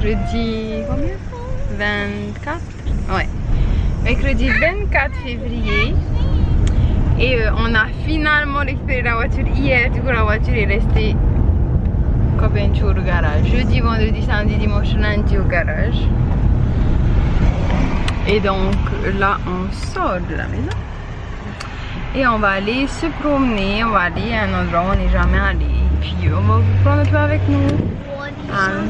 mercredi combien? 24? Ouais. Mercredi 24 février. Et on a finalement récupéré la voiture hier. Du coup la voiture est restée combien de jours au garage? Jeudi, vendredi, samedi, dimanche, lundi au garage. Et donc là on sort de la maison. Et on va aller se promener, on va aller à un endroit où on n'est jamais allé. Puis on va vous prendre un peu avec nous.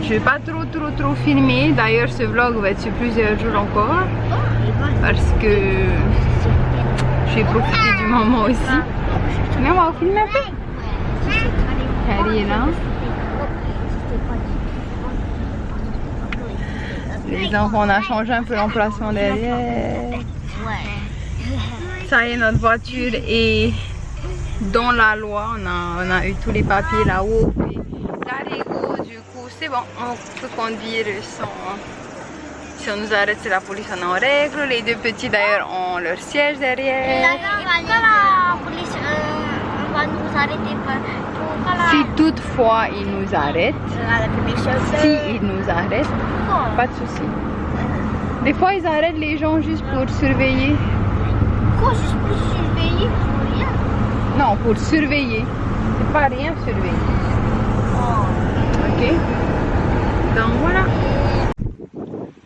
Je ne vais pas trop filmer. D'ailleurs ce vlog va être sur plusieurs jours encore. Parce que je vais profiter du moment aussi. Mais on va vous filmer un peu. Harry est là. Les enfants, on a changé un peu l'emplacement derrière. Ça y est, notre voiture est dans la loi. On a eu tous les papiers là-haut. L'arigot, du coup, c'est bon. On peut conduire sans... Si on nous arrête, c'est la police, on est en règle. Les deux petits d'ailleurs ont leur siège derrière. La police va nous arrêter si toutefois ils nous arrêtent, si ils nous arrêtent, pas de souci. Des fois ils arrêtent les gens juste pour surveiller. Quoi, juste pour surveiller? Pour rien? Non, pour surveiller. C'est pas rien surveiller. Ok. Donc voilà.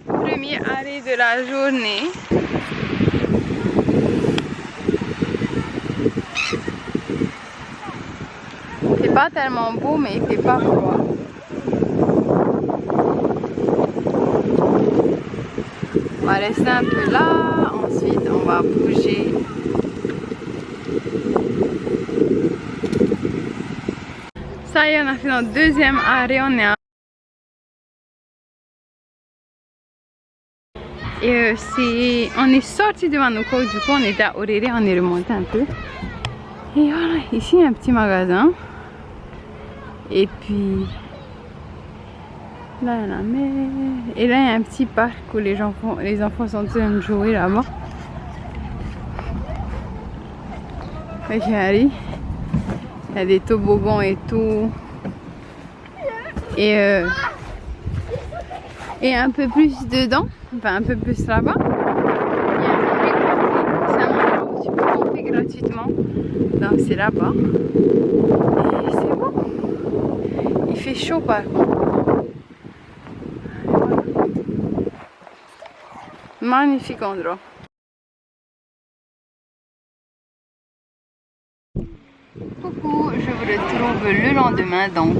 Premier arrêt de la journée. C'est pas tellement beau, mais il fait pas froid. On va rester un peu là, ensuite on va bouger. Ça y est, on a fait notre deuxième arrêt, et on est sorti de Manukau, du coup on était à Oriri, on est remonté un peu. Et voilà, ici il y a un petit magasin. Et puis là il y a la mer. Et là il y a un petit parc où les enfants sont en train de jouer là-bas. Avec Harry. Il y a des toboggans et tout. Et un peu plus dedans, enfin un peu plus là-bas, il y a un endroit où tu peux camper gratuitement. Donc c'est là-bas. Et c'est bon. Il fait chaud par contre. Magnifique endroit. Coucou, je vous retrouve le lendemain, donc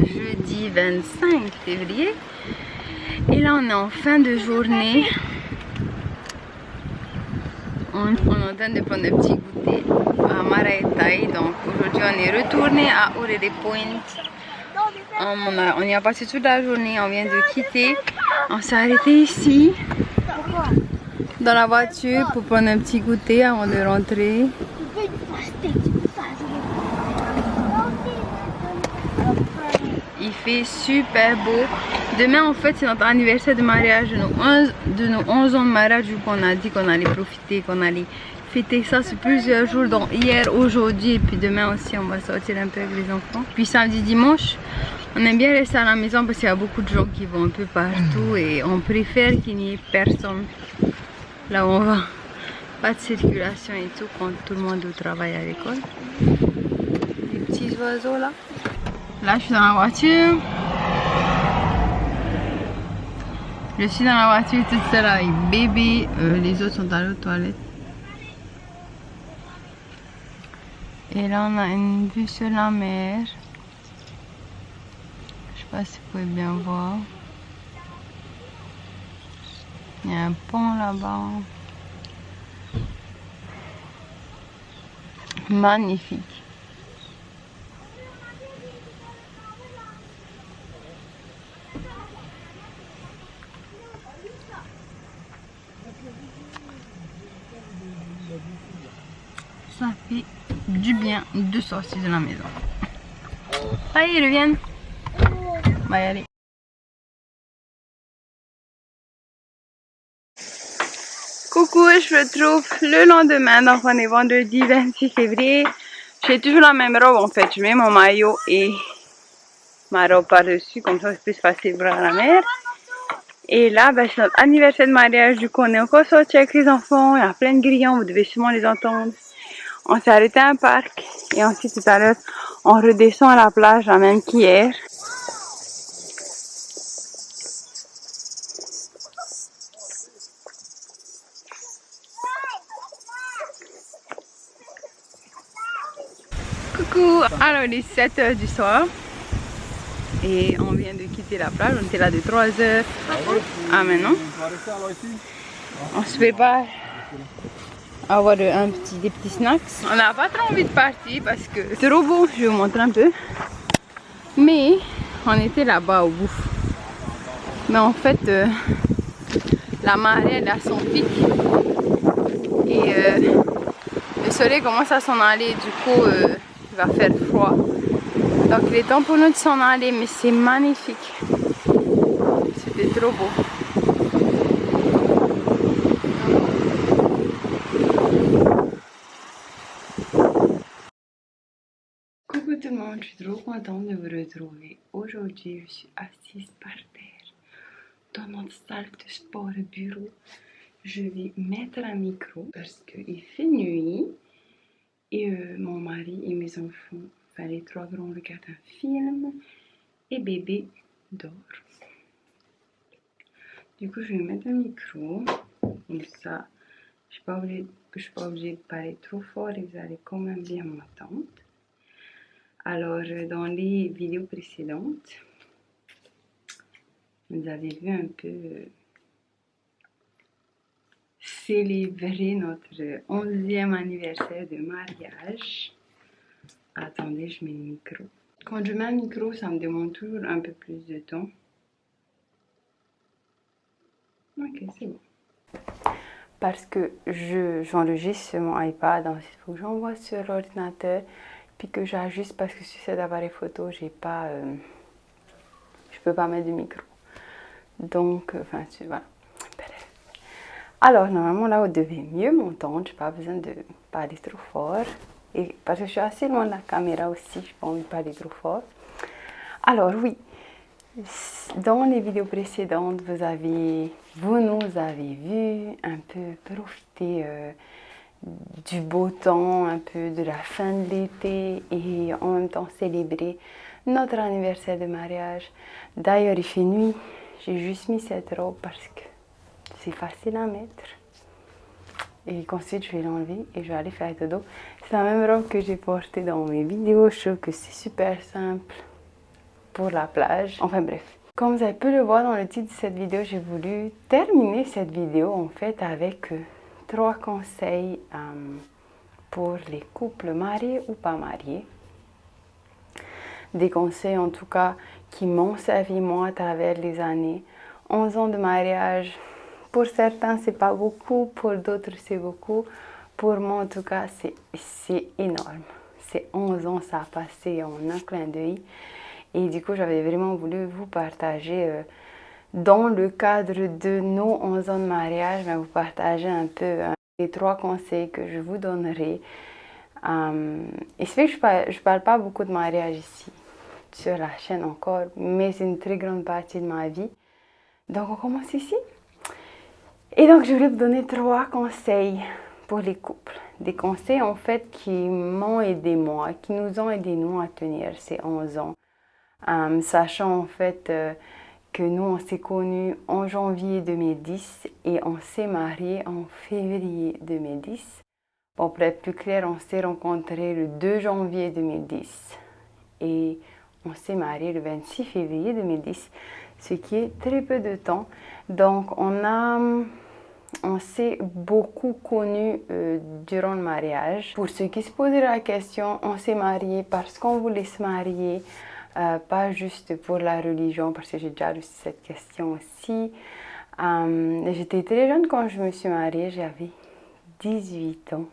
jeudi 25 février. Et là on est en fin de journée. On est en train de prendre un petit goûter à Maraetai. Donc aujourd'hui on est retourné à Oriri Point. On y a passé toute la journée, on vient de quitter. On s'est arrêté ici dans la voiture pour prendre un petit goûter avant de rentrer. Il fait super beau. Demain en fait c'est notre anniversaire de mariage, de nos 11 ans de mariage. Du coup on a dit qu'on allait profiter, qu'on allait fêter ça sur plusieurs jours. Donc hier, aujourd'hui et puis demain aussi on va sortir un peu avec les enfants. Puis samedi, dimanche on aime bien rester à la maison parce qu'il y a beaucoup de gens qui vont un peu partout. Et on préfère qu'il n'y ait personne là où on va. Pas de circulation et tout quand tout le monde est au travail à l'école. Les petits oiseaux là. Là je suis dans la voiture. Je suis dans la voiture toute seule avec bébé. Les autres sont allés aux toilettes. Et là on a une vue sur la mer. Je sais pas si vous pouvez bien voir. Il y a un pont là-bas. Magnifique. Ça fait du bien de sortir de la maison. Allez, ils reviennent. On va y aller. Coucou, je me retrouve le lendemain, donc on est vendredi 26 février. J'ai toujours la même robe en fait, je mets mon maillot et ma robe par-dessus, comme ça c'est plus facile pour la mer. Et là, ben, c'est notre anniversaire de mariage. Du coup, on est encore sortis avec les enfants. Il y a plein de grillons, vous devez sûrement les entendre. On s'est arrêté à un parc. Et ensuite, tout à l'heure, on redescend à la plage, la même qu'hier. Coucou! Alors, il est 7h du soir. Et on vient de quitter la plage. On était là de 3h à maintenant. On se prépare à avoir des petits snacks. On n'a pas trop envie de partir parce que c'est trop beau. Je vais vous montrer un peu. Mais on était là-bas au bout. Mais en fait, la marée elle a son pic. Et le soleil commence à s'en aller. Du coup, il va faire froid. Donc il est temps pour nous de s'en aller. Mais c'est magnifique. C'était trop beau. Coucou tout le monde, je suis trop contente de vous retrouver. Aujourd'hui, je suis assise par terre dans notre salle de sport bureau. Je vais mettre un micro parce qu'il fait nuit et mon mari et mes enfants, enfin les trois grands, regardent un film et bébé dort. Du coup, je vais mettre un micro comme ça. Je suis pas obligée de parler trop fort et vous allez quand même bien m'entendre. Alors, dans les vidéos précédentes, vous avez vu un peu célébrer notre 11e anniversaire de mariage. Attendez, je mets le micro. Quand je mets un micro, ça me demande toujours un peu plus de temps. Ok, c'est bon. Parce que j'enregistre sur mon iPad, ensuite il faut que j'envoie sur l'ordinateur, puis que j'ajuste parce que sur cet appareil photo, je peux pas mettre de micro. Donc, enfin, voilà. Bref. Alors, normalement, là, vous devez mieux m'entendre. Je n'ai pas besoin de parler trop fort. Et parce que je suis assez loin de la caméra aussi, je n'ai pas envie de parler trop fort. Alors, oui. Dans les vidéos précédentes, vous nous avez vu un peu profiter du beau temps, un peu de la fin de l'été et en même temps célébrer notre anniversaire de mariage. D'ailleurs, il fait nuit. J'ai juste mis cette robe parce que c'est facile à mettre. Et ensuite, je vais l'enlever et je vais aller faire dodo. C'est la même robe que j'ai portée dans mes vidéos. Je trouve que c'est super simple pour la plage. Enfin bref. Comme vous avez pu le voir dans le titre de cette vidéo, j'ai voulu terminer cette vidéo en fait avec 3 conseils pour les couples mariés ou pas mariés. Des conseils en tout cas qui m'ont servi moi à travers les années. 11 ans de mariage, pour certains c'est pas beaucoup, pour d'autres c'est beaucoup. Pour moi en tout cas c'est énorme. C'est 11 ans, ça a passé en un clin d'œil. Et du coup j'avais vraiment voulu vous partager dans le cadre de nos 11 ans de mariage, vous partager un peu les 3 conseils que je vous donnerai. Et c'est vrai que je parle pas beaucoup de mariage ici sur la chaîne encore, mais c'est une très grande partie de ma vie. Donc on commence ici. Et donc je voulais vous donner 3 conseils pour les couples. Des conseils en fait qui m'ont aidé moi, qui nous ont aidé nous à tenir ces 11 ans. Sachant en fait que nous on s'est connus en janvier 2010 et on s'est mariés en février 2010. Bon, pour être plus clair, on s'est rencontrés le 2 janvier 2010 et on s'est mariés le 26 février 2010, ce qui est très peu de temps. Donc on s'est beaucoup connus durant le mariage. Pour ceux qui se posaient la question, on s'est mariés parce qu'on voulait se marier. Pas juste pour la religion, parce que j'ai déjà reçu cette question aussi. J'étais très jeune quand je me suis mariée, j'avais 18 ans.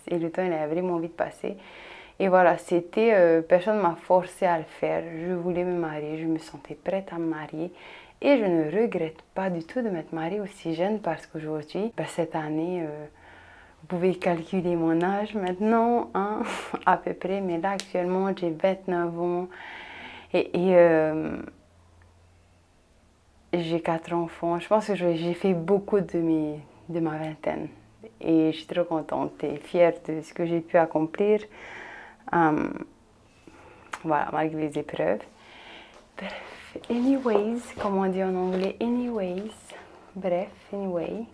Et le temps, il a vraiment vite passé. Et voilà, personne ne m'a forcé à le faire. Je voulais me marier, je me sentais prête à me marier. Et je ne regrette pas du tout de m'être mariée aussi jeune parce qu'aujourd'hui, cette année, vous pouvez calculer mon âge maintenant, hein, à peu près, mais là actuellement j'ai 29 ans et j'ai 4 enfants. Je pense que j'ai fait beaucoup de ma vingtaine. Et je suis trop contente et fière de ce que j'ai pu accomplir. Voilà, malgré les épreuves. Bref, anyways, comme on dit en anglais, anyways. Bref, anyway.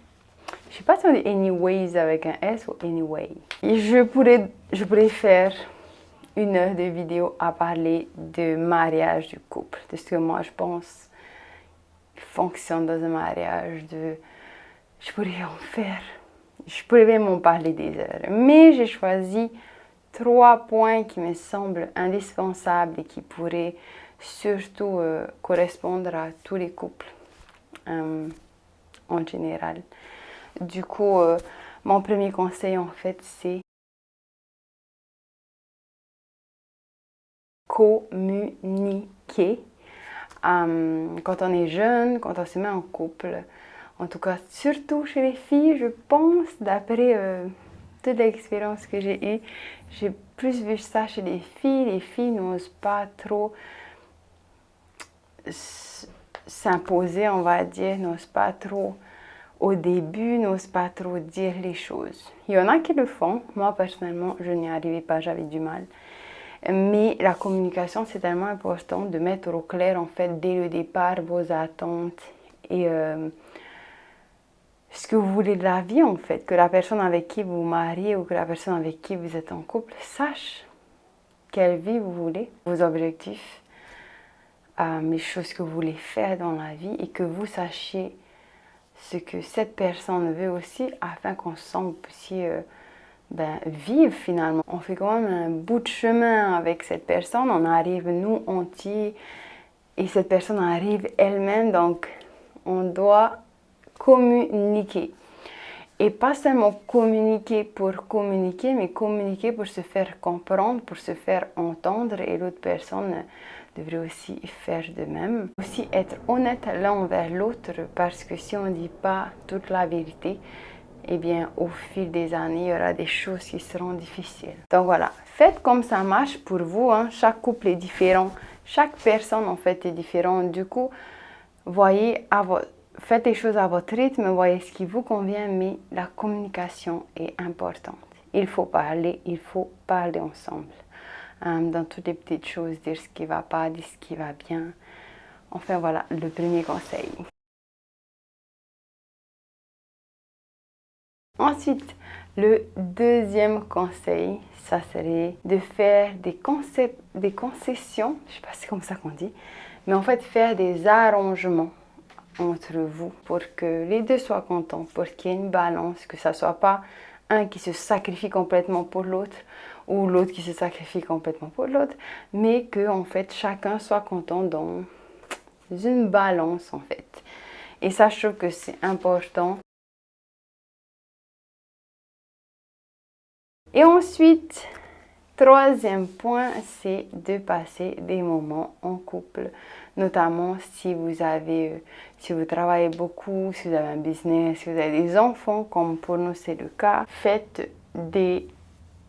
Je sais pas si on dit anyways avec un S ou anyway. Et je pourrais faire 1 heure de vidéo à parler de mariage du couple, de ce que moi je pense fonctionne dans un mariage. Je pourrais en faire, je pourrais même en parler des heures. Mais j'ai choisi 3 points qui me semblent indispensables et qui pourraient surtout correspondre à tous les couples en général. Du coup, mon premier conseil en fait, c'est communiquer. Quand on est jeune, quand on se met en couple, en tout cas surtout chez les filles, je pense, d'après toute l'expérience que j'ai eue, j'ai plus vu ça chez les filles n'osent pas trop s'imposer, on va dire, n'osent pas trop au début, n'osent pas trop dire les choses. Il y en a qui le font, moi personnellement je n'y arrivais pas, j'avais du mal. Mais la communication, c'est tellement important de mettre au clair, en fait, dès le départ, vos attentes et ce que vous voulez de la vie, en fait. Que la personne avec qui vous vous mariez ou que la personne avec qui vous êtes en couple sache quelle vie vous voulez, vos objectifs, les choses que vous voulez faire dans la vie et que vous sachiez ce que cette personne veut aussi afin qu'ensemble vous puissiez vivre finalement. On fait quand même un bout de chemin avec cette personne, on arrive nous entiers et cette personne arrive elle-même, donc on doit communiquer. Et pas seulement communiquer pour communiquer, mais communiquer pour se faire comprendre, pour se faire entendre et l'autre personne devrait aussi faire de même. Aussi être honnête l'un envers l'autre parce que si on ne dit pas toute la vérité, eh bien, au fil des années, il y aura des choses qui seront difficiles. Donc voilà, faites comme ça marche pour vous. Hein. Chaque couple est différent. Chaque personne, en fait, est différente. Du coup, voyez, faites les choses à votre rythme, voyez ce qui vous convient, mais la communication est importante. Il faut parler ensemble. Dans toutes les petites choses, dire ce qui ne va pas, dire ce qui va bien. Enfin, voilà, le premier conseil. Ensuite, le deuxième conseil, ça serait de faire des concessions, je ne sais pas si c'est comme ça qu'on dit, mais en fait faire des arrangements entre vous pour que les deux soient contents, pour qu'il y ait une balance, que ça ne soit pas un qui se sacrifie complètement pour l'autre ou l'autre qui se sacrifie complètement pour l'autre, mais que en fait chacun soit content dans une balance en fait. Et ça, je trouve que c'est important. Et ensuite, troisième point, c'est de passer des moments en couple, notamment si vous travaillez beaucoup, si vous avez un business, si vous avez des enfants, comme pour nous c'est le cas. Faites des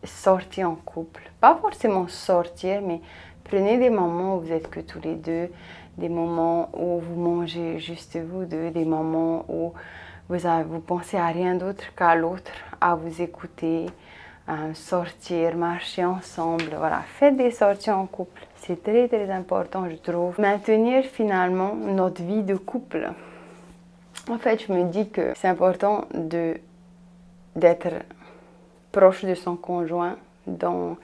sorties en couple. Pas forcément sortir, mais prenez des moments où vous êtes que tous les deux, des moments où vous mangez juste vous deux, des moments où vous pensez à rien d'autre qu'à l'autre, à vous écouter, sortir, marcher ensemble, voilà, faites des sorties en couple, c'est très très important je trouve. Maintenir finalement notre vie de couple. En fait, je me dis que c'est important d'être proche de son conjoint dans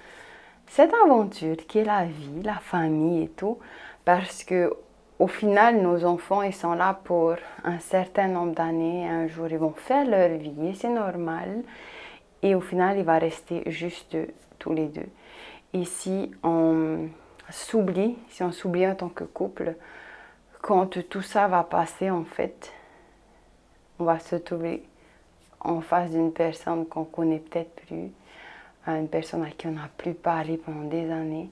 cette aventure qui est la vie, la famille et tout, parce que au final, nos enfants, ils sont là pour un certain nombre d'années, un jour ils vont faire leur vie et c'est normal. Et au final, il va rester juste tous les deux. Et si on s'oublie en tant que couple, quand tout ça va passer, en fait, on va se trouver en face d'une personne qu'on ne connaît peut-être plus, une personne à qui on n'a plus parlé pendant des années.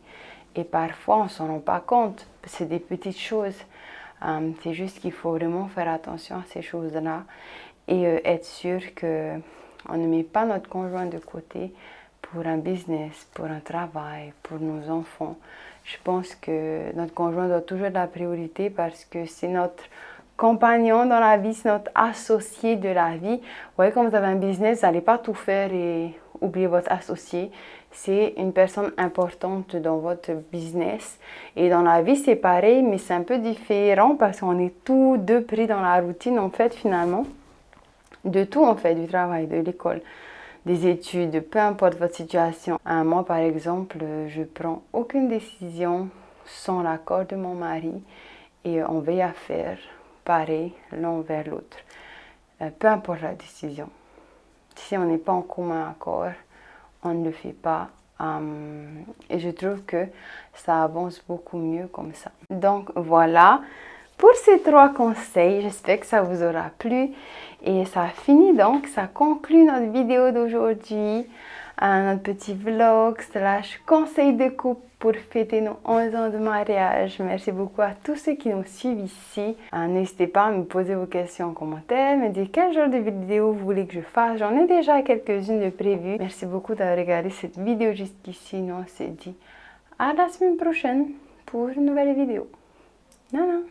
Et parfois, on ne s'en rend pas compte. C'est des petites choses. C'est juste qu'il faut vraiment faire attention à ces choses-là et être sûr que on ne met pas notre conjoint de côté pour un business, pour un travail, pour nos enfants. Je pense que notre conjoint doit toujours être la priorité parce que c'est notre compagnon dans la vie, c'est notre associé de la vie. Vous voyez, quand vous avez un business, vous n'allez pas tout faire et oublier votre associé. C'est une personne importante dans votre business. Et dans la vie, c'est pareil, mais c'est un peu différent parce qu'on est tous deux pris dans la routine, en fait, finalement. De tout, en fait, du travail, de l'école, des études, peu importe votre situation. Moi, par exemple, je prends aucune décision sans l'accord de mon mari et on veille à faire pareil l'un vers l'autre. Peu importe la décision. Si on n'est pas en commun accord, on ne le fait pas. Et je trouve que ça avance beaucoup mieux comme ça. Donc voilà pour ces 3 conseils. J'espère que ça vous aura plu. Et ça finit donc, ça conclut notre vidéo d'aujourd'hui. Notre petit vlog / conseil de couple pour fêter nos 11 ans de mariage. Merci beaucoup à tous ceux qui nous suivent ici. N'hésitez pas à me poser vos questions en commentaire, me dire quel genre de vidéo vous voulez que je fasse. J'en ai déjà quelques-unes de prévues. Merci beaucoup d'avoir regardé cette vidéo jusqu'ici. Nous on se dit à la semaine prochaine pour une nouvelle vidéo. Non, non.